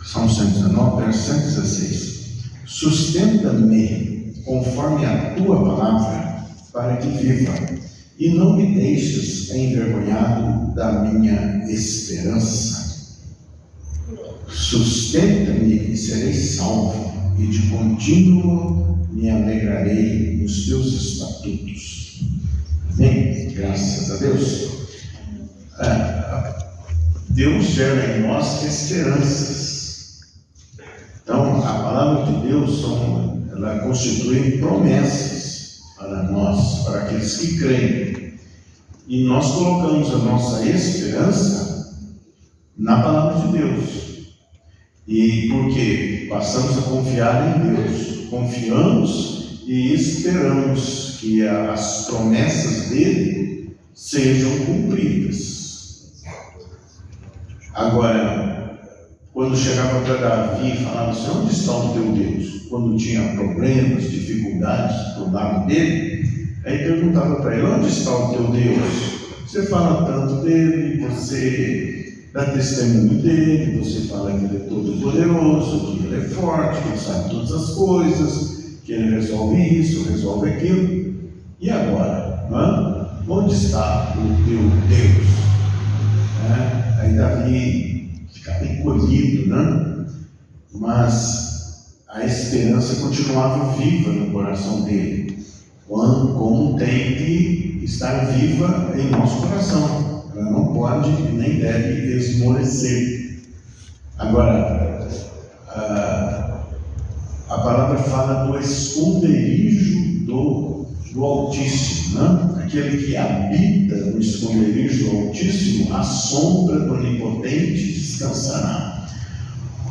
Salmo 119, verso 116. Sustenta-me conforme a tua palavra, para que viva, e não me deixes envergonhado da minha esperança. Sustenta-me e serei salvo, e de contínuo me alegrarei nos teus estatutos. Amém? Graças a Deus. Deus gera em nós esperanças. Então, a palavra de Deus ela constitui promessas para nós, para aqueles que creem. E nós colocamos a nossa esperança na palavra de Deus. E porque passamos a confiar em Deus, confiamos e esperamos que as promessas dele sejam cumpridas. Agora, quando chegava para Davi e falava assim, onde está o teu Deus? Quando tinha problemas, dificuldades do lado dele, aí perguntava para ele, onde está o teu Deus? Você fala tanto dele, você dá testemunho dele, você fala que ele é todo poderoso, que ele é forte, que ele sabe todas as coisas, que ele resolve isso, resolve aquilo. E agora? Onde está o teu Deus? Aí Davi ficava encolhido, mas a esperança continuava viva no coração dele, como tem que estar viva em nosso coração. Ela não pode e nem deve esmorecer. Agora, a palavra fala do esconderijo do Altíssimo, Aquele que habita no esconderijo do Altíssimo, a sombra do Onipotente descansará.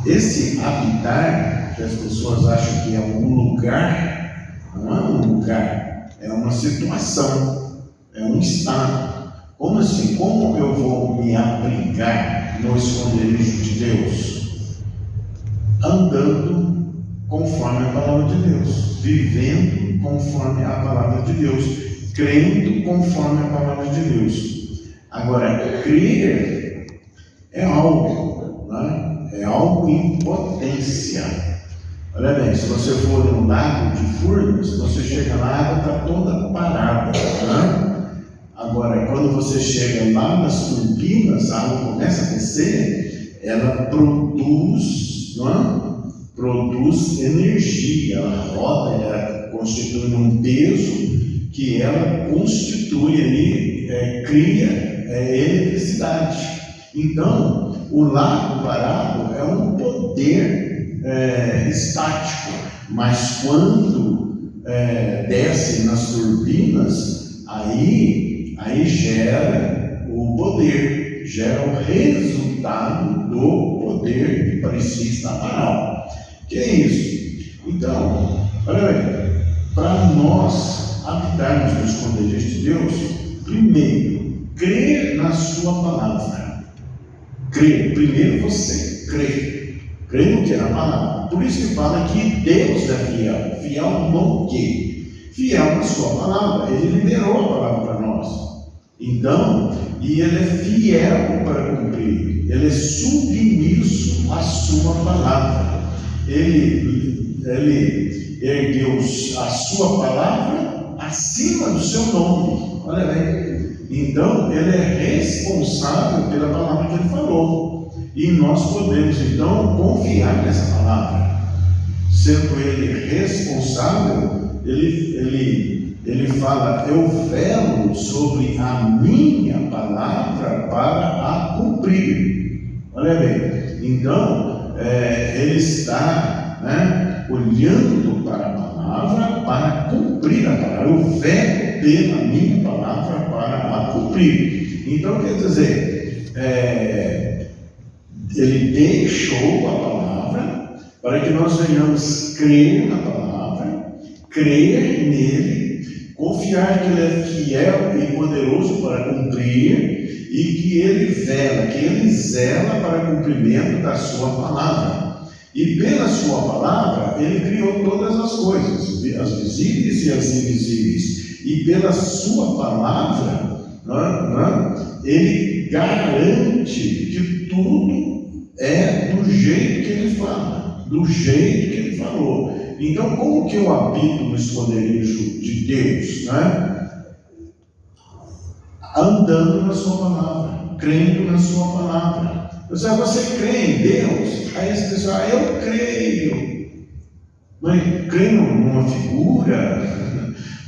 Esse habitar, que as pessoas acham que é um lugar, não é um lugar, é uma situação, é um estado. Como assim? Como eu vou me abrigar no esconderijo de Deus? Andando conforme a palavra de Deus, vivendo conforme a palavra de Deus, crendo conforme a palavra de Deus. Agora, crer é algo, é algo em potência. Olha bem, se você for no lago de Furnas, você chega lá, a água está toda parada, Agora, quando você chega lá nas turbinas, a água começa a descer, ela produz, produz energia, ela roda, ela constitui um peso que ela constitui ali, cria eletricidade. Então, o lago parado é um poder estático, mas quando desce nas turbinas, aí gera o poder, gera o resultado do poder que parecia estar parado. Que é isso? Então, olha bem, para nós habitarmos no esconderijo de Deus, primeiro, crer na sua palavra. Crer, primeiro você, crê no que é a palavra. Por isso que fala que Deus é fiel. Fiel no quê? Fiel na sua palavra. Ele liberou a palavra para nós. Então, e ele é fiel para cumprir. Ele é submisso à sua palavra. Ele ergueu a sua palavra acima do seu nome. Olha bem. Então, ele é responsável pela palavra que ele falou. E nós podemos, então, confiar nessa palavra. Sendo ele responsável, ele fala, eu velo sobre a minha palavra para a cumprir. Olha bem, então, ele está olhando para a palavra para cumprir a palavra. Eu velo pela minha palavra para a cumprir. Então, quer dizer, ele deixou a palavra para que nós venhamos crer na palavra, crer nele, confiar que ele é fiel e poderoso para cumprir e que ele zela para o cumprimento da sua palavra. E pela sua palavra, ele criou todas as coisas, as visíveis e as invisíveis. E pela sua palavra, ele garante que tudo é do jeito que ele fala, do jeito que Ele falou. Então, como que eu habito no esconderijo de Deus, né? Andando na sua palavra, crendo na sua palavra. Você crê em Deus? Aí você diz, eu creio. Mas creio numa figura,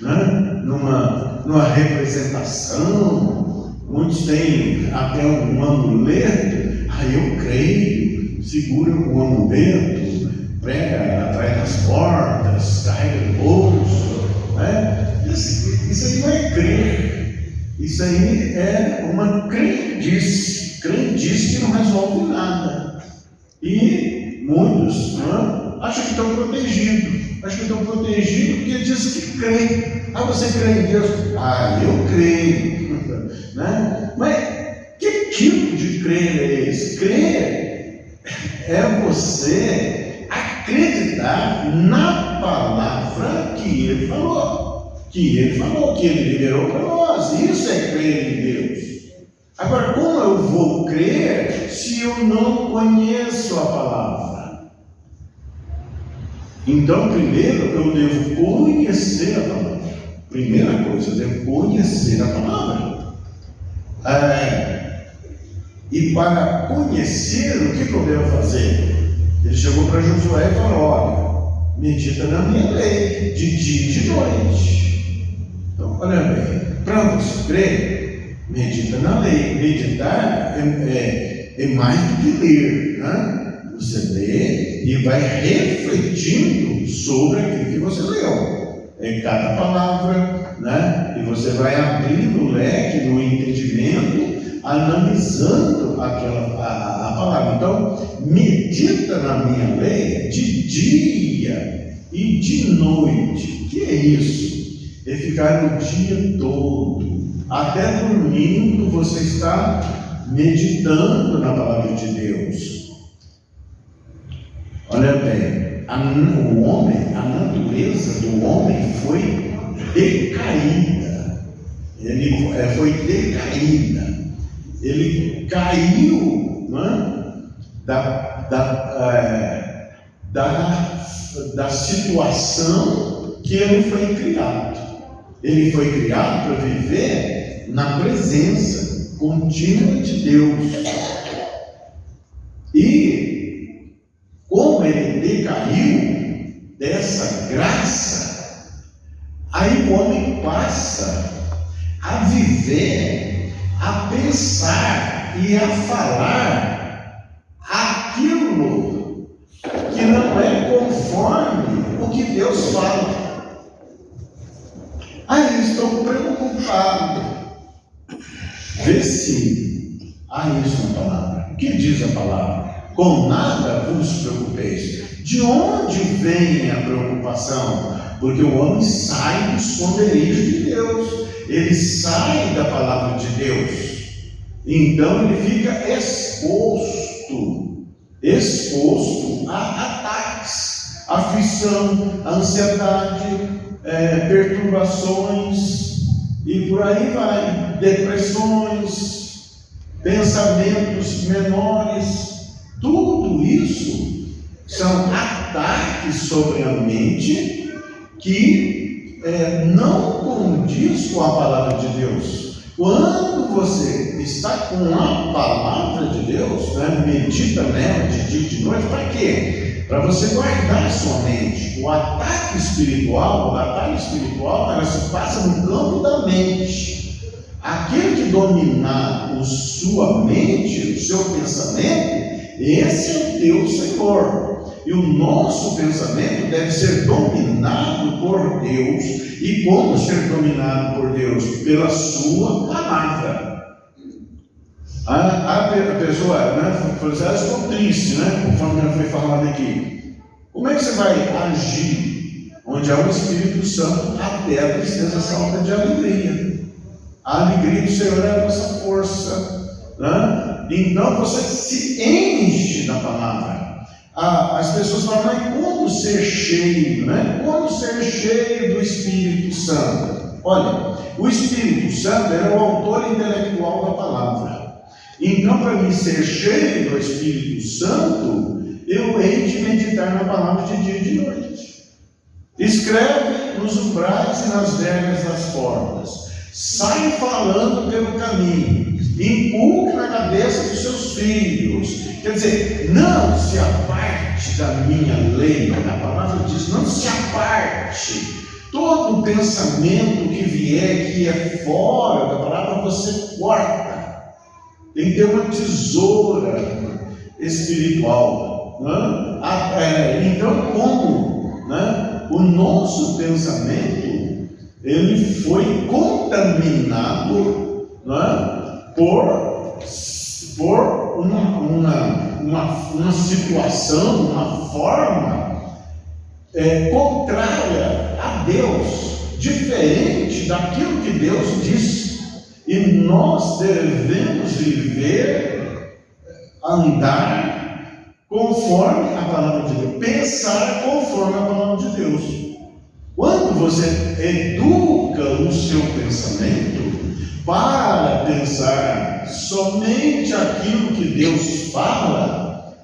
né? numa representação. Muitos têm até um amuleto. Eu creio. Segura o amuleto, prega atrás das portas, carrega no bolso, né? Isso aí não é crer. Isso aí é uma crendice que não resolve nada. E muitos acham que estão protegidos. Porque diz que crê. Você crê em Deus? Eu creio. Né? Mas que tipo de crer é esse? Crer é você acreditar na palavra que Ele falou. Que Ele liberou para nós. Isso é crer em Deus. Agora, como eu vou crer se eu não conheço a palavra? Então, primeiro eu devo conhecer a palavra. Primeira coisa, eu devo conhecer a palavra. E para conhecer, o que eu devo fazer? Ele chegou para Josué e falou: olha, medita na minha lei, de dia e de noite. Então, olha bem, para você crer, medita na lei. Meditar é mais do que ler, né? Você lê e vai refletindo sobre aquilo que você leu. Cada palavra, né? E você vai abrindo o leque no entendimento, analisando a palavra. Então, medita na minha lei de dia e de noite. O que é isso? É ficar o dia todo, até dormindo, você está meditando na palavra de Deus. Olha bem, a natureza do homem foi decaída. Ele foi decaída. Ele caiu, né, da situação que ele foi criado. Ele foi criado para viver na presença contínua de Deus. E como ele decaiu dessa graça, aí o homem passa a viver, a pensar e a falar aquilo que não é conforme o que Deus fala. Estou preocupado. Vê se há isso na palavra. O que diz a palavra? Com nada vos preocupeis. De onde vem a preocupação? Porque o homem sai do esconderijo de Deus. Ele sai da palavra de Deus. Então ele fica exposto a ataques, aflição, ansiedade, perturbações e por aí vai, depressões, pensamentos menores. Tudo isso são ataques sobre a mente que não condiz com a palavra de Deus. Quando você está com a palavra de Deus, medita nela de dia e de noite, para quê? Para você guardar a sua mente. O ataque espiritual, ela se passa no campo da mente. Aquele que dominar a sua mente, o seu pensamento, esse é o teu Senhor. E o nosso pensamento deve ser dominado por Deus. E como ser dominado por Deus? Pela sua palavra. A pessoa, falou assim: estou triste, conforme já foi falado aqui. Como é que você vai agir? Onde há o Espírito Santo, até a tristeza salta de alegria. A alegria do Senhor é a nossa força. Então você se enche da palavra. As pessoas falam: mas como ser cheio? Como ser cheio do Espírito Santo? Olha, o Espírito Santo é o autor intelectual da palavra. Então, para mim ser cheio do Espírito Santo, eu hei de meditar na palavra de dia e de noite. Escreve nos umbrais e nas vergas das portas. Sai falando pelo caminho. Inculque na cabeça dos seus filhos. Quer dizer, não se aparte da minha lei. A palavra diz, não se aparte. Todo pensamento que vier, que é fora da palavra, você corta. Tem que ter uma tesoura espiritual. Né? Então, como, né, o nosso pensamento, ele foi contaminado, né, por uma situação, uma forma contrária a Deus, diferente daquilo que Deus diz. E nós devemos viver, andar conforme a palavra de Deus, pensar conforme a palavra de Deus. Quando você educa o seu pensamento para pensar somente aquilo que Deus fala,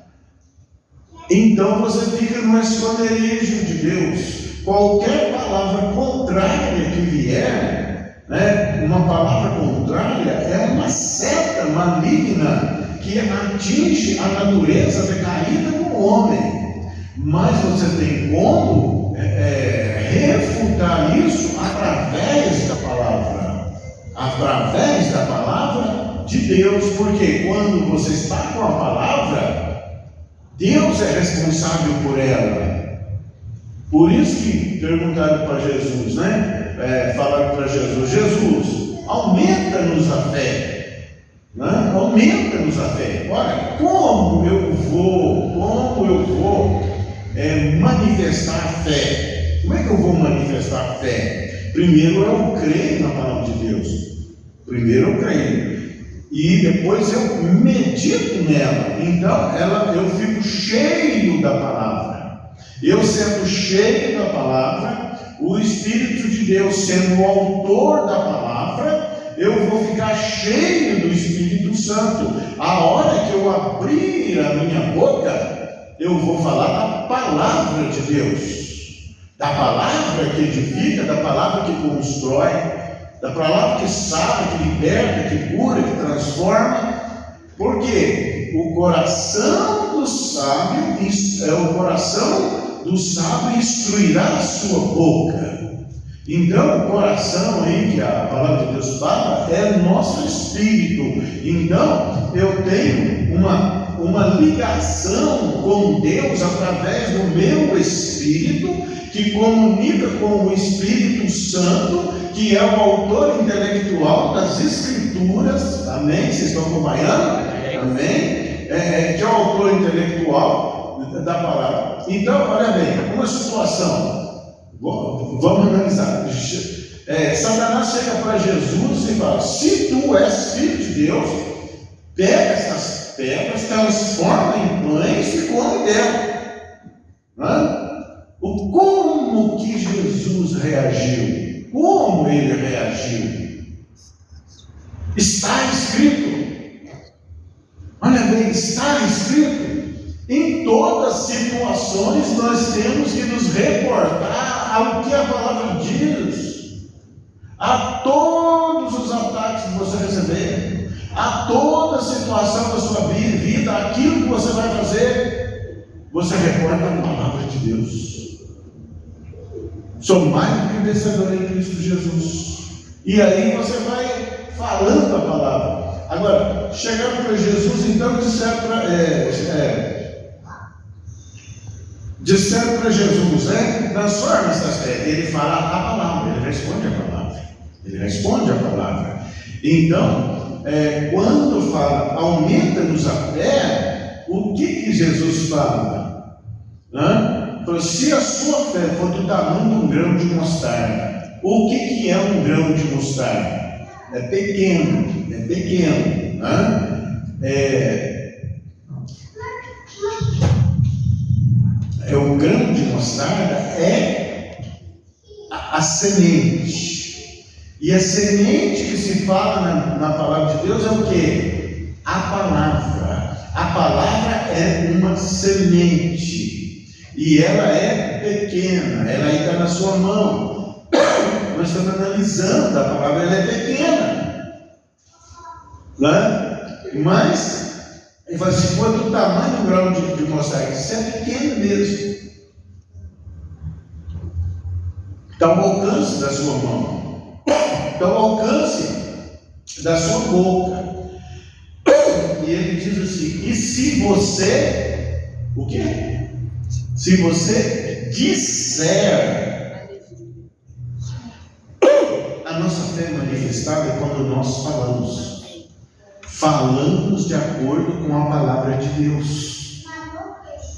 então você fica no esconderijo de Deus. Qualquer palavra contrária que vier, né, uma palavra contrária é uma seta maligna que atinge a natureza decaída do homem. Mas você tem como refutar isso através da palavra de Deus, porque quando você está com a palavra, Deus é responsável por ela. Por isso que perguntaram para Jesus, né? Falaram para Jesus, Jesus, aumenta-nos a fé, né? Aumenta-nos a fé. Olha, como eu vou manifestar a fé? Como é que eu vou manifestar a fé? Primeiro eu creio na palavra de Deus. Primeiro eu creio. E depois eu medito nela. Então eu fico cheio da palavra. Eu sendo cheio da palavra, o Espírito de Deus sendo o autor da palavra, eu vou ficar cheio do Espírito Santo. A hora que eu abrir a minha boca, eu vou falar da palavra de Deus, da palavra que edifica, da palavra que constrói, da palavra que salva, que liberta, que cura, que transforma. Porque o coração do sábio instruirá a sua boca. Então, o coração aí que a palavra de Deus fala é o nosso espírito. Então, eu tenho uma ligação com Deus através do meu espírito, que comunica com o Espírito Santo, que é o autor intelectual das Escrituras. Amém? Vocês estão acompanhando? Amém? Que é o autor intelectual da palavra. Então, olha bem, uma situação, vamos analisar. Satanás chega para Jesus e fala: se tu és filho de Deus, pega essas pedras, transforma em pães e come dela. Como que Jesus reagiu? Como ele reagiu? Está escrito. Olha bem, está escrito. Em todas as situações nós temos que nos reportar ao que a palavra diz. A todos os ataques que você receber, a toda a situação da sua vida, aquilo que você vai fazer, você reporta a palavra de Deus. Sou mais do que vencedor em Cristo Jesus. E aí você vai falando a palavra. Agora, chegaram para Jesus, então disseram para Jesus, transforma essas pedras. Ele fala a palavra, ele responde a palavra. Então, quando fala, aumenta-nos a fé, o que Jesus fala? Fala, se a sua fé for do tamanho de um grão de mostarda, o que é um grão de mostarda? É pequeno. O grão de mostarda é a semente. E a semente que se fala na palavra de Deus é o quê? A palavra. A palavra é uma semente. E ela é pequena, ela está na sua mão. Nós estamos analisando a palavra, ela é pequena. Né? Mas, ele fala assim, quanto o tamanho do grão de mostarda, isso é pequeno mesmo. Está ao alcance da sua mão. Está ao alcance da sua boca. E ele diz assim, e se você, o quê? Se você disser, a nossa fé manifestada é quando nós falamos de acordo com a palavra de Deus.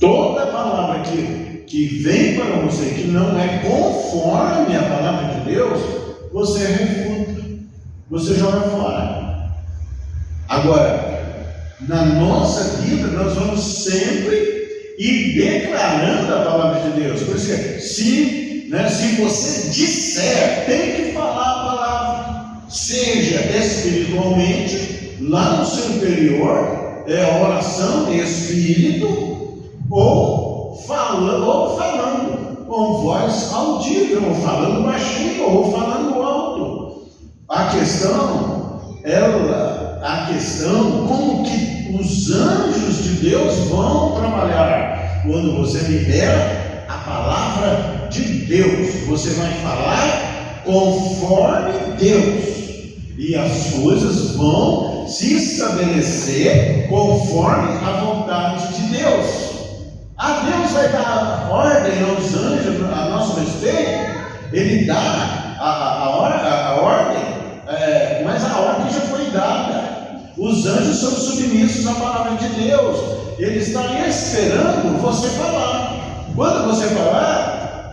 Toda palavra que vem para você, que não é conforme a palavra de Deus, você refuta, você joga fora. Agora, na nossa vida, nós vamos sempre ir declarando a palavra de Deus. Por isso que, se você disser, tem que falar a palavra, seja espiritualmente, lá no seu interior, é a oração de espírito, ou falando com voz audível, ou falando baixinho, ou falando alto. A questão, como que os anjos de Deus vão trabalhar? Quando você libera a palavra de Deus, você vai falar conforme Deus, e as coisas vão se estabelecer conforme a vontade de Deus. Deus vai dar ordem aos anjos a nosso respeito, ele dá a ordem, mas a ordem já foi dada. Os anjos são submissos à palavra de Deus, eles estão esperando você falar. Quando você falar,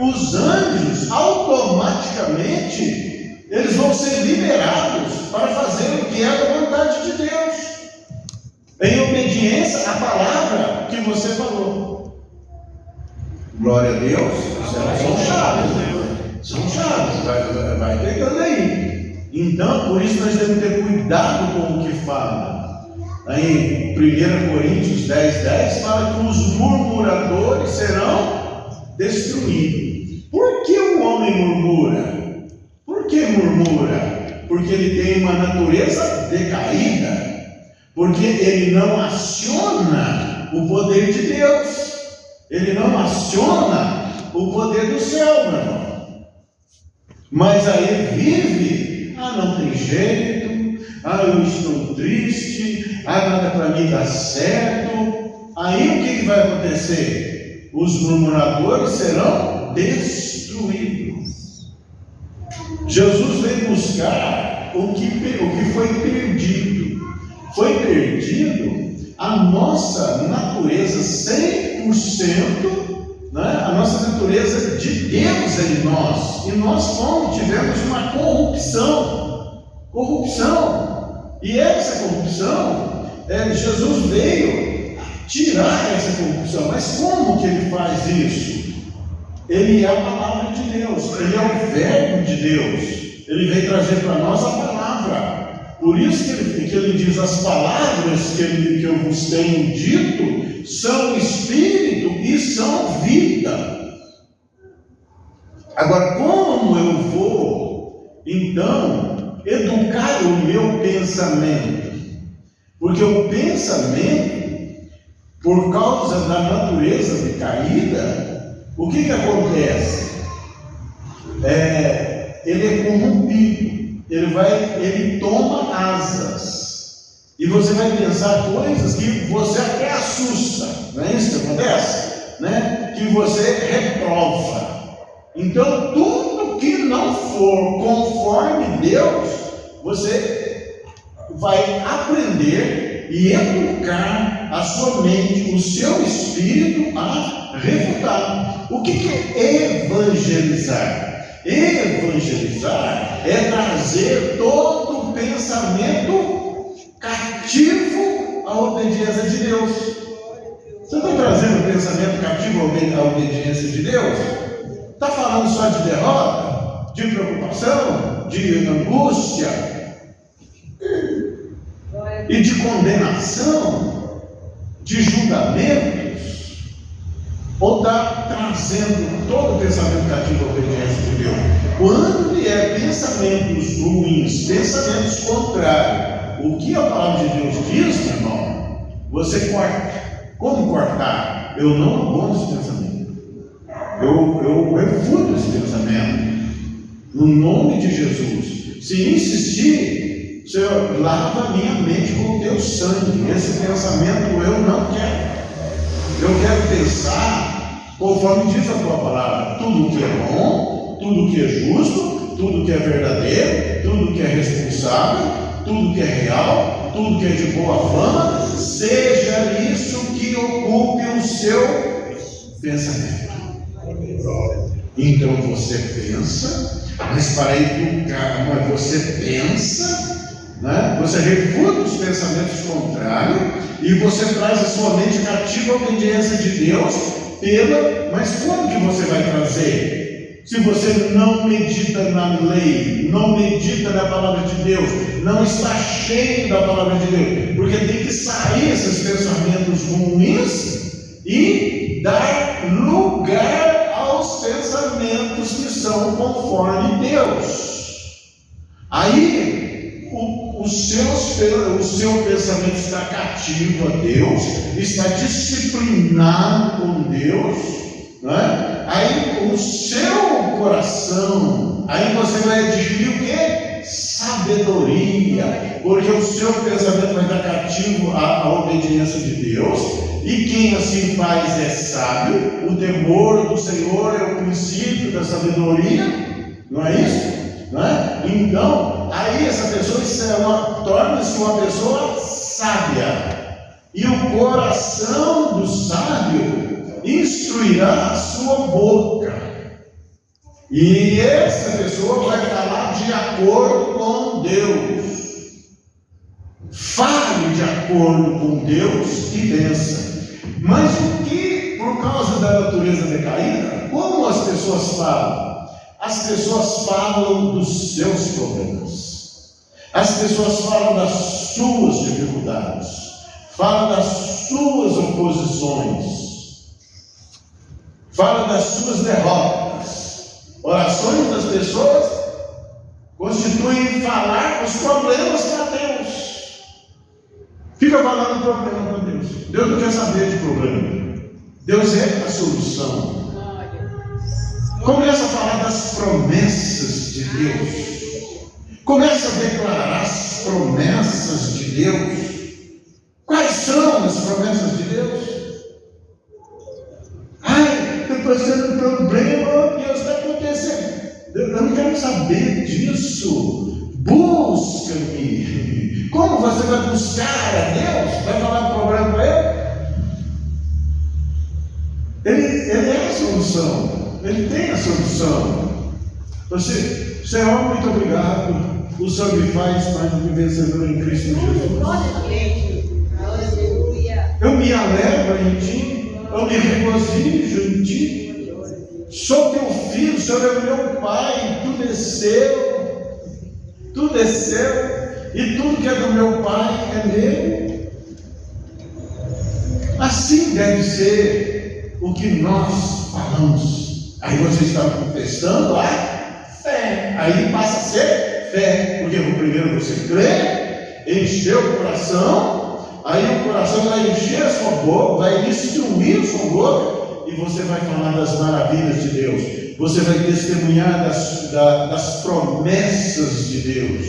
os anjos automaticamente eles vão ser liberados para fazer o que é da vontade de Deus, em obediência à palavra que você falou. Glória a Deus. São chaves, vai pegando aí. Então, por isso nós temos que ter cuidado com o que fala. Aí, 1 Coríntios 10:10 fala que os murmuradores serão destruídos. Por que o homem murmura? Por que murmura? Porque ele tem uma natureza decaída. Porque ele não aciona o poder de Deus. Ele não aciona o poder do céu, meu irmão. Mas aí vive, não tem jeito, eu estou triste, nada para mim dá certo. Aí o que vai acontecer? Os murmuradores serão destruídos. Jesus veio buscar o que foi perdido. Foi perdido a nossa natureza 100%, a nossa natureza de Deus em nós, e nós tivemos uma corrupção, e essa corrupção, Jesus veio tirar essa corrupção. Mas como que ele faz isso? Ele é a palavra de Deus, ele é o verbo de Deus, ele veio trazer para nós a palavra. Por isso que ele diz, as palavras que eu vos tenho dito são espírito e são vida. Agora, como eu vou, então, educar o meu pensamento? Porque o pensamento, por causa da natureza decaída, o que acontece? Ele é corrompido. Ele toma asas, e você vai pensar coisas que você até assusta, não é isso que acontece? Que você reprova. Então, tudo que não for conforme Deus, você vai aprender e educar a sua mente, o seu espírito a refutar. O que é evangelizar? Evangelizar é trazer todo o pensamento cativo à obediência de Deus. Você está trazendo o pensamento cativo à obediência de Deus? Está falando só de derrota, de preocupação, de angústia e de condenação, de julgamentos? ou está trazendo todo o pensamento cativo à obediência de Deus? Quando vier pensamentos ruins, pensamentos contrários, o que a palavra de Deus diz, meu irmão? Você corta. Como cortar? Eu não abono esse pensamento. Eu refuto esse pensamento. No nome de Jesus. Se insistir, Senhor, lava a minha mente com o teu sangue. Esse pensamento eu não quero. Eu quero pensar conforme diz a tua palavra. Tudo que é bom, tudo que é justo, tudo que é verdadeiro, tudo que é responsável, tudo que é real, tudo que é de boa fama, seja isso que ocupe o seu pensamento. Então você pensa, mas para educar, mas você pensa, né? Você refuta os pensamentos contrários e você traz a sua mente cativa à obediência de Deus mas como que você vai trazer? Se você não medita na lei, não medita na palavra de Deus, não está cheio da palavra de Deus, porque tem que sair esses pensamentos ruins e dar lugar aos pensamentos que são conforme Deus. Aí o seu pensamento está cativo a Deus, está disciplinado com Deus, né? Aí o seu coração, aí você vai adquirir o quê? Sabedoria, porque o seu pensamento vai estar cativo à obediência de Deus, e quem assim faz é sábio. O temor do Senhor é o princípio da sabedoria, não é isso? Não é? Então, aí essa pessoa torna-se uma pessoa sábia, e o coração do sábio instruirá a sua boca, e essa pessoa vai falar de acordo com Deus. Fale de acordo com Deus e pensa. Mas o que, por causa da natureza decaída, como as pessoas falam? As pessoas falam dos seus problemas, as pessoas falam das suas dificuldades, falam das suas oposições, falam das suas derrotas. Orações das pessoas constituem falar os problemas para Deus. Fica falando problema para Deus. Deus não quer saber de problema. Deus é a solução. Começa a falar das promessas de Deus. Começa a declarar as promessas de Deus. Quais são as promessas de Deus? Ai, estou passando um problema, Deus está acontecendo. Eu não quero saber disso. Busca-me. Como você vai buscar a Deus? Vai falar do problema para Ele? Ele é a solução. Ele tem a solução. Senhor, muito obrigado. O Senhor me faz mais do que vencedor em Cristo Jesus. Eu me alegro em Ti. Eu me regozijo em Ti. Sou Teu filho. O Senhor é meu Pai. Tu desceu. Tu desceu. E tudo que é do meu Pai é meu. Assim deve ser o que nós falamos. Aí você está manifestando a fé. Aí passa a ser fé. Porque primeiro você crê, encheu o coração, aí o coração vai encher a sua boca, vai instruir a sua boca, e você vai falar das maravilhas de Deus. Você vai testemunhar das promessas de Deus.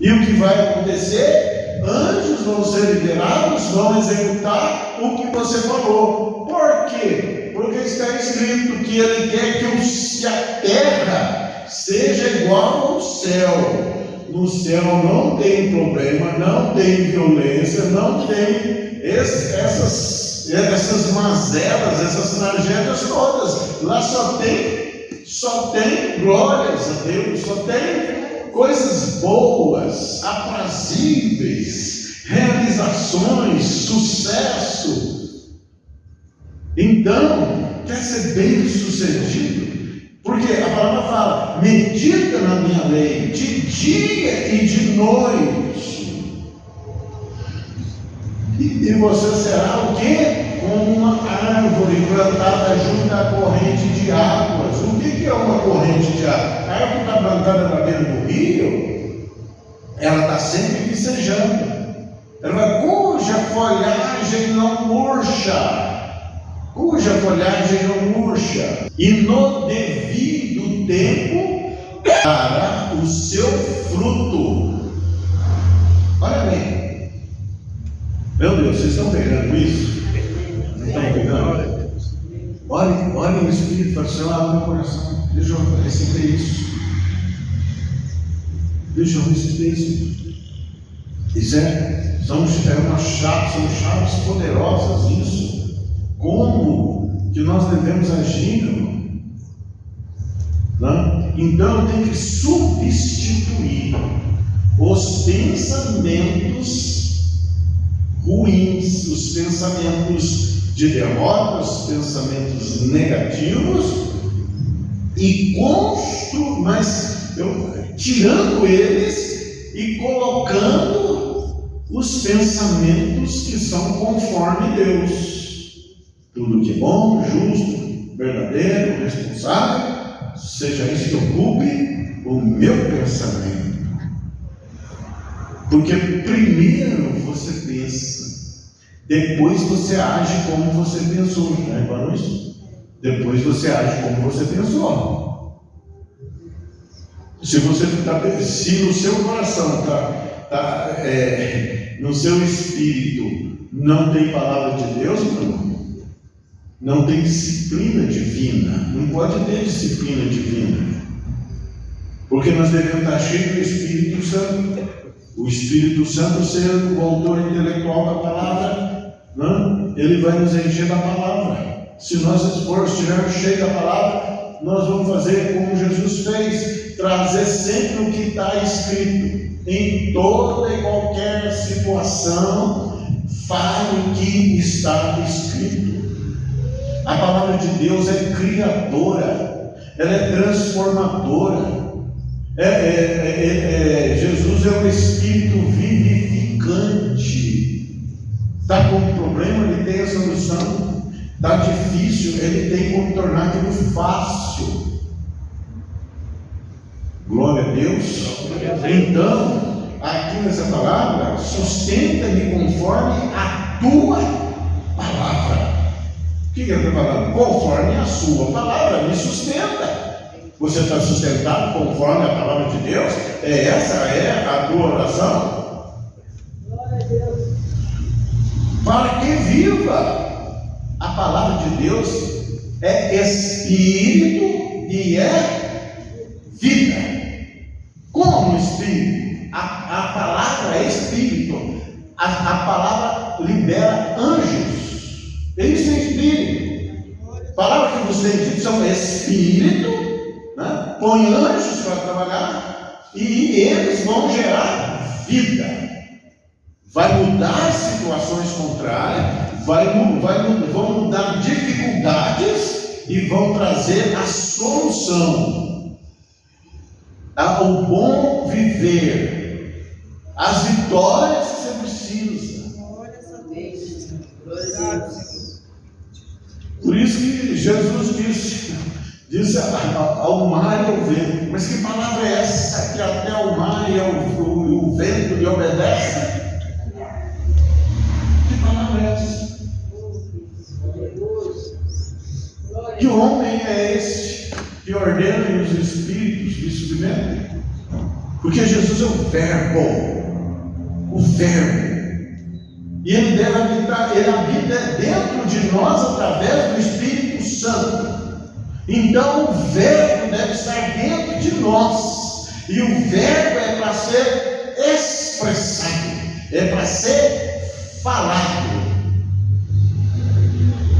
E o que vai acontecer? Anjos vão ser liberados, vão executar o que você falou. Por quê? Porque está escrito que Ele quer que a terra seja igual ao céu. No céu não tem problema, não tem violência, não tem essas mazelas, essas tragédias todas. Lá só tem glórias a Deus, só tem coisas boas, aprazíveis, realizações, sucesso. Então, quer ser bem sucedido? Porque a palavra fala: medita na minha lei de dia e de noite. E você será o quê? Como uma árvore plantada junto à corrente de águas. O que é uma corrente de águas? A árvore está plantada na beira do rio, ela está sempre vicejando. Ela vai, cuja folhagem não murcha, e no devido tempo dará o seu fruto. Olha bem, meu Deus, vocês estão pegando isso? Não estão pegando? Olha o Espírito fala assim, lá no meu coração, deixa eu receber isso. Isso são chaves poderosas isso. Como que nós devemos agir, não? Então tem que substituir os pensamentos ruins, os pensamentos de derrota, os pensamentos negativos, e tirando eles e colocando os pensamentos que são conforme Deus. Tudo que é bom, justo, verdadeiro, responsável, seja isso que ocupe o meu pensamento. Porque primeiro você pensa, depois você age como você pensou. Já reparou isso? Depois você age como você pensou. Se no seu coração no seu espírito não tem palavra de Deus, não tem disciplina divina, não pode ter disciplina divina, porque nós devemos estar cheios do Espírito Santo. O Espírito Santo, sendo o autor intelectual da palavra, ele vai nos encher da palavra. Se nós estivermos cheios da palavra, nós vamos fazer como Jesus fez, trazer sempre o que está escrito. Em toda e qualquer situação, fale o que está escrito. A palavra de Deus é criadora, ela é transformadora. Jesus é um Espírito vivificante. Está com um problema, ele tem a solução. Está difícil, ele tem como tornar aquilo fácil. Glória a Deus. Então, aqui nessa palavra, sustenta-me conforme a tua palavra. O que ele está falando? Conforme a sua palavra, me sustenta. Você está sustentado conforme a palavra de Deus? Essa é a tua oração? Glória a Deus. Para que viva. A palavra de Deus é espírito e é vida. Como espírito? A palavra é espírito. A palavra libera anjos. Isso é espírito. A palavra que você tem dito são espírito, né? Põe anjos para trabalhar e eles vão gerar vida. Vai mudar situações contrárias, vão mudar dificuldades e vão trazer a solução, o bom viver, as vitórias que você precisa. Por isso que Jesus disse ao mar e ao vento. Mas que palavra é essa que até o mar e o vento lhe obedecem? Que palavra é essa? Que homem é este que ordena os espíritos de submetem? Porque Jesus é o Verbo. E ele deve habitar, ele habita dentro de nós através do Espírito Santo. Então o Verbo deve estar dentro de nós. E o Verbo é para ser expressado, é para ser falado.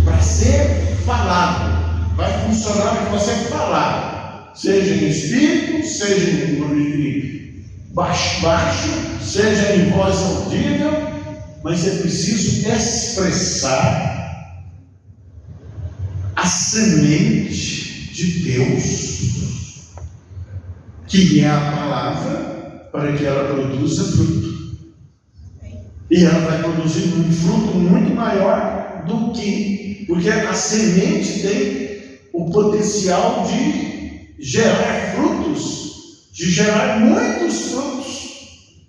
Para ser falado. Vai funcionar para você falar, seja em espírito, seja em baixo, seja em voz audível, mas é preciso expressar a semente de Deus, que é a palavra, para que ela produza fruto. E ela vai produzir um fruto muito maior do que Porque a semente tem o potencial de gerar frutos, de gerar muitos frutos.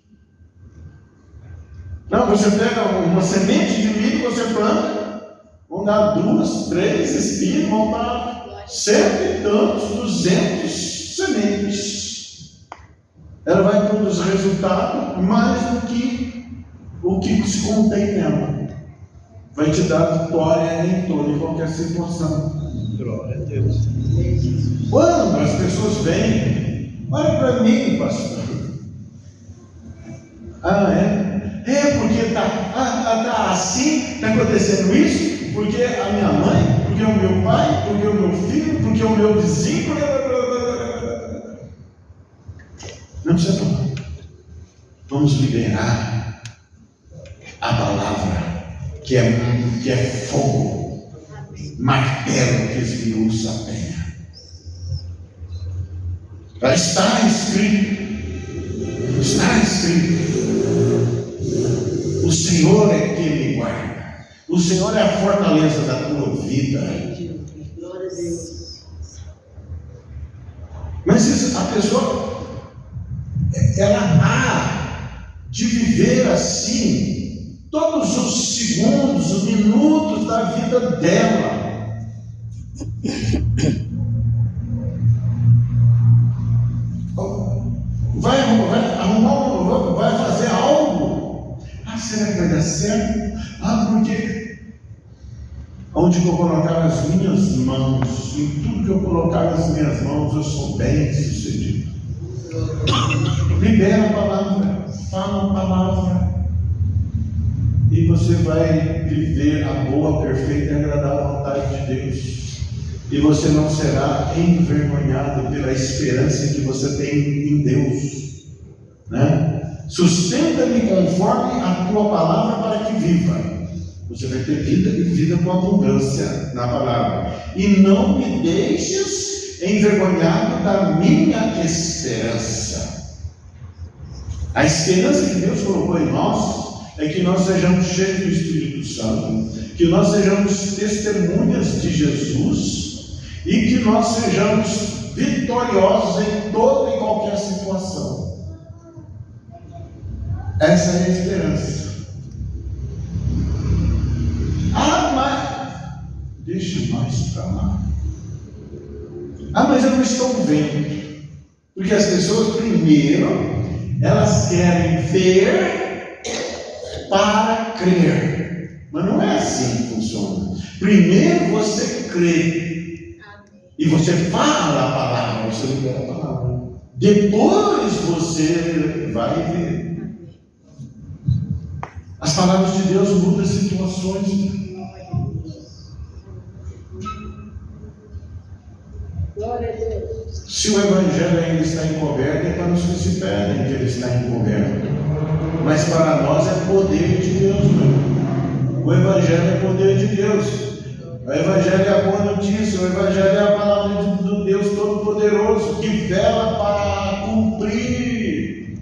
Não, você pega uma semente de milho, você planta, vão dar 2, 3 espigas, vão dar 100 e tantos, 200 sementes. Ela vai produzir resultado mais do que o que se contém nela. Vai te dar vitória em toda e qualquer situação. Glória a Deus. Quando as pessoas vêm, olha para mim, pastor. Porque está assim, está acontecendo isso, porque a minha mãe, porque o meu pai, porque o meu filho, porque o meu vizinho, não precisa tomar. Vamos liberar a palavra, que é fogo, martelo que esmiuça a penha. Está escrito. O Senhor é quem me guarda. O Senhor é a fortaleza da tua vida. Glória a Deus. Mas a pessoa, ela há de viver assim todos os segundos, os minutos da vida dela. Vai fazer algo. Será que vai dar certo? Porque onde eu colocar as minhas mãos, em tudo que eu colocar as minhas mãos, eu sou bem sucedido. Libera a palavra, fala a palavra, e você vai viver a boa, perfeita e agradável vontade de Deus. E você não será envergonhado pela esperança que você tem em Deus, né? Sustenta-me conforme a tua palavra para que viva. Você vai ter vida e vida com abundância na palavra. E não me deixes envergonhado da minha esperança. A esperança que Deus colocou em nós é que nós sejamos cheios do Espírito Santo, que nós sejamos testemunhas de Jesus e que nós sejamos vitoriosos em toda e qualquer situação. Essa é a esperança. Mas deixa mais para lá. Mas eu não estou vendo. Porque as pessoas primeiro elas querem ver para crer. Mas não é assim que funciona. Primeiro você crê. E você fala a palavra, você libera a palavra. Depois você vai ver. As palavras de Deus mudam situações. Glória a Deus. Se o Evangelho ainda está encoberto, é para os que se perdem que ele está encoberto. Mas para nós é poder de Deus, meu. O Evangelho é poder de Deus. O Evangelho é a boa notícia. O Evangelho é a palavra do Deus Todo-Poderoso que vela para cumprir.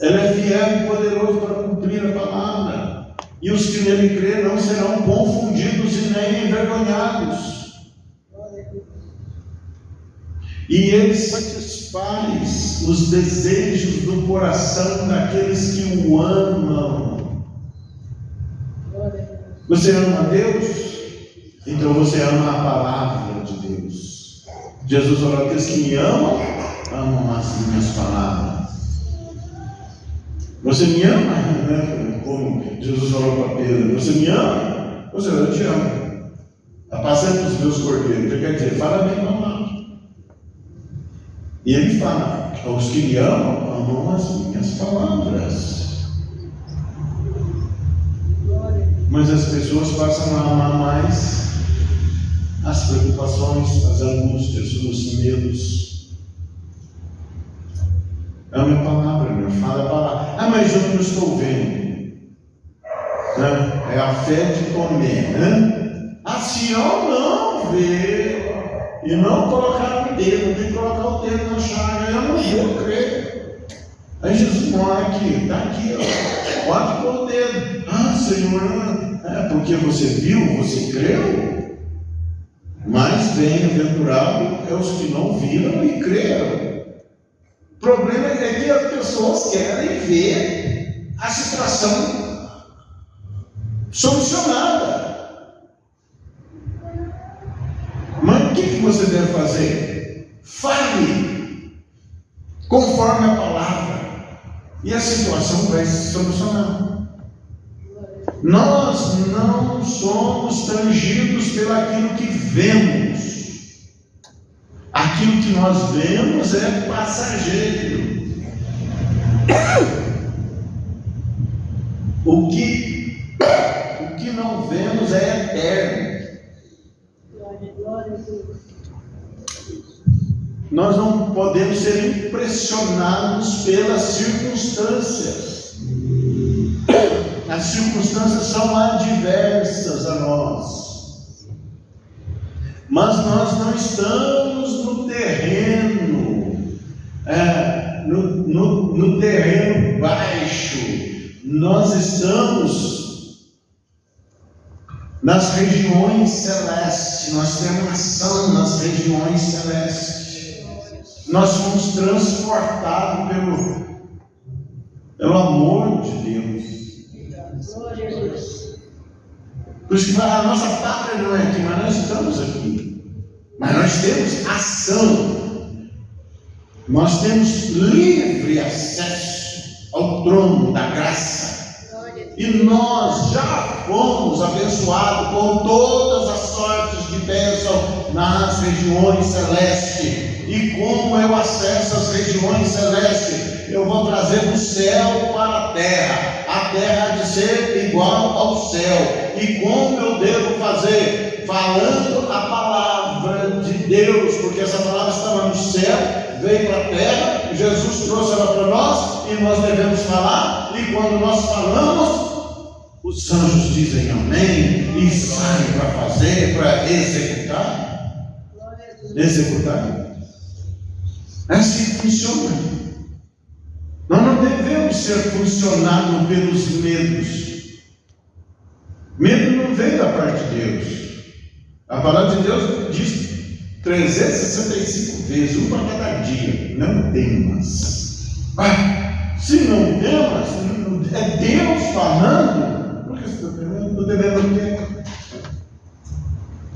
Ele é fiel e poderoso para cumprir a palavra. E os que nele crêem não serão confundidos e nem envergonhados. E ele satisfaz os desejos do coração daqueles que o amam. Você ama a Deus? Então você ama a palavra de Deus. Jesus falou: aqueles que me amam, amam as minhas palavras. Você me ama? Né? Como Jesus falou para Pedro: você me ama? Ou seja, eu te amo. Apacenta os meus cordeiros. Então quer dizer, fala bem a palavra. E ele fala: os que me amam, amam as minhas palavras. Mas as pessoas passam a amar mais as preocupações, as angústias, os medos. Ame a palavra, meu. Fala a palavra. Mas eu não estou vendo. Né? É a fé de Tomé. Né? Se eu não ver e não colocar o dedo, tem que colocar o dedo na chaga, eu não vou crer. Aí Jesus mora aqui, está aqui, ó. Pode pôr o dedo. Senhor, Porque você viu, você creu. Mas bem-aventurado é os que não viram e creram. O problema é que as pessoas querem ver a situação solucionada. Mas o que você deve fazer? Fale conforme a palavra e a situação vai se solucionar. Nós não somos tangidos pelaquilo que vemos. Aquilo que nós vemos é passageiro. O que não vemos é eterno. Glória a Deus. Nós não podemos ser impressionados pelas circunstâncias. As circunstâncias são adversas a nós, mas nós não estamos no terreno, no terreno baixo, nós estamos nas regiões celestes, nós temos ação nas regiões celestes, nós somos transportados pelo amor de Deus. Glória a Deus. Por isso que a nossa pátria não é aqui, mas nós estamos aqui. Mas nós temos ação. Nós temos livre acesso ao trono da graça. E nós já fomos abençoados com todas as sortes de bênção nas regiões celestes. E como eu acesso às regiões celestes? Eu vou trazer do céu para a terra há de ser igual ao céu. E como eu devo fazer? Falando a palavra de Deus, porque essa palavra estava no céu, veio para a terra, Jesus trouxe ela para nós, e nós devemos falar, e quando nós falamos, os anjos dizem amém, e saem para fazer, para executar. Executar. É assim que funciona. Nós não devemos ser funcionados pelos medos. Medo não vem da parte de Deus. A palavra de Deus diz 365 vezes, uma para cada dia: não temas. Se não temas, é Deus falando. Por que você está temendo? Estou temendo o quê?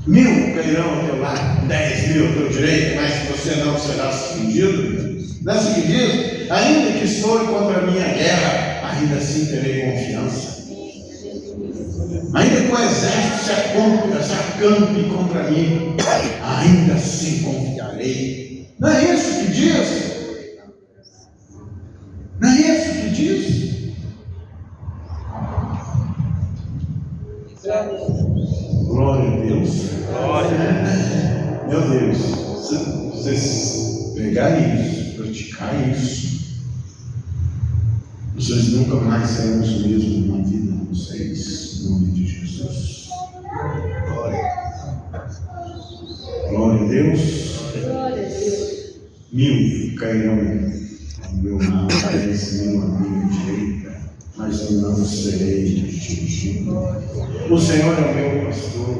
1000 cairão ao teu lado, 10.000 ao teu direito, mas você não será atingido. Não é assim que diz? Ainda que estou contra a minha guerra, ainda assim terei confiança. Ainda que o exército se acampe contra mim, ainda assim confiarei. Não é isso que diz? Não é isso que diz? Glória a Deus. Meu Deus, se vocês pegarem isso, praticar isso, vocês nunca mais serão os mesmos na vida de vocês, em nome de Jesus. Glória a Deus. Glória a Deus. 1000 cairão ao meu lado, 10.000 à minha direita, mas eu não serei atingido. O Senhor é o meu pastor,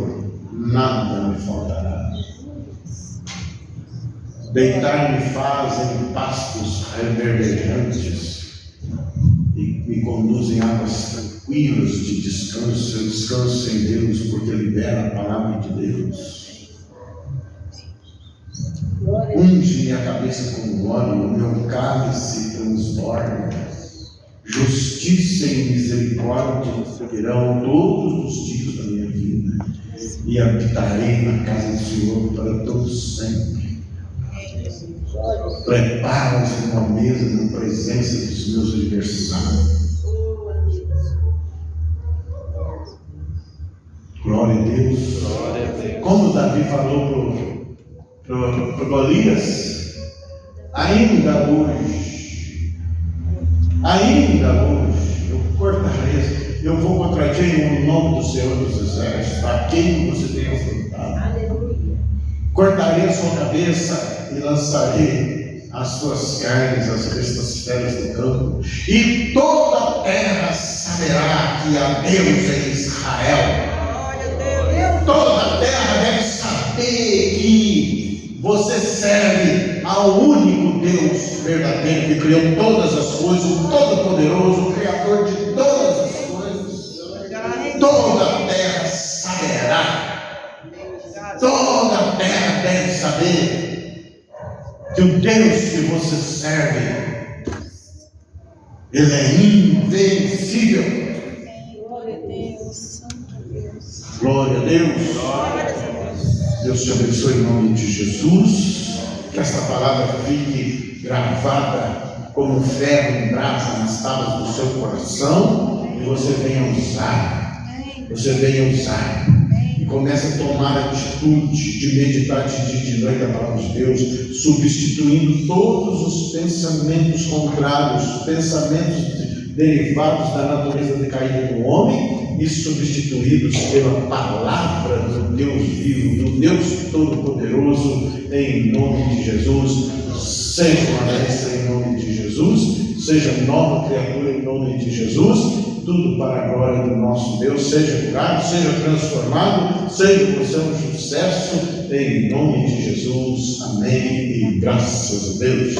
nada me faltará. Deitar-me faz em pastos reverdejantes e me conduz em águas tranquilas de descanso. Eu descanso em Deus porque libera a palavra de Deus. Unge minha cabeça com óleo, o meu cálice transborda. Justiça e misericórdia seguirão todos os dias da minha vida, e habitarei na casa do Senhor para todos sempre. Prepara-se uma mesa na presença dos meus adversários. Glória a Deus. Como Davi falou para Golias, ainda hoje, eu vou contra ti em nome do Senhor dos Exércitos, a quem você tem afrontado. Cortarei a sua cabeça e lançarei as suas carnes, as bestas feras do campo, e toda a terra saberá que há Deus em Israel. Toda a terra deve saber que você serve ao único Deus verdadeiro, que criou todas as coisas, o Todo-Poderoso, o Criador de todas as coisas. Toda a terra saberá, toda a terra deve saber que o Deus que você serve, Ele é invencível. Glória a Deus, Santo Deus. Glória a Deus. Deus te abençoe em nome de Jesus. Que esta palavra fique gravada como ferro em brasa nas tábuas do seu coração e você venha usar. Você venha usar. E comece a tomar a atitude de meditar de dia e de noite a palavra de Deus, substituindo todos os pensamentos contrários, pensamentos derivados da natureza decaída do homem e substituídos pela palavra do Deus vivo, do Deus Todo-Poderoso, em nome de Jesus. Seja uma bênção em nome de Jesus, seja nova criatura em nome de Jesus, tudo para a glória do nosso Deus. Seja curado, seja transformado, seja você um sucesso, em nome de Jesus. Amém e graças a Deus.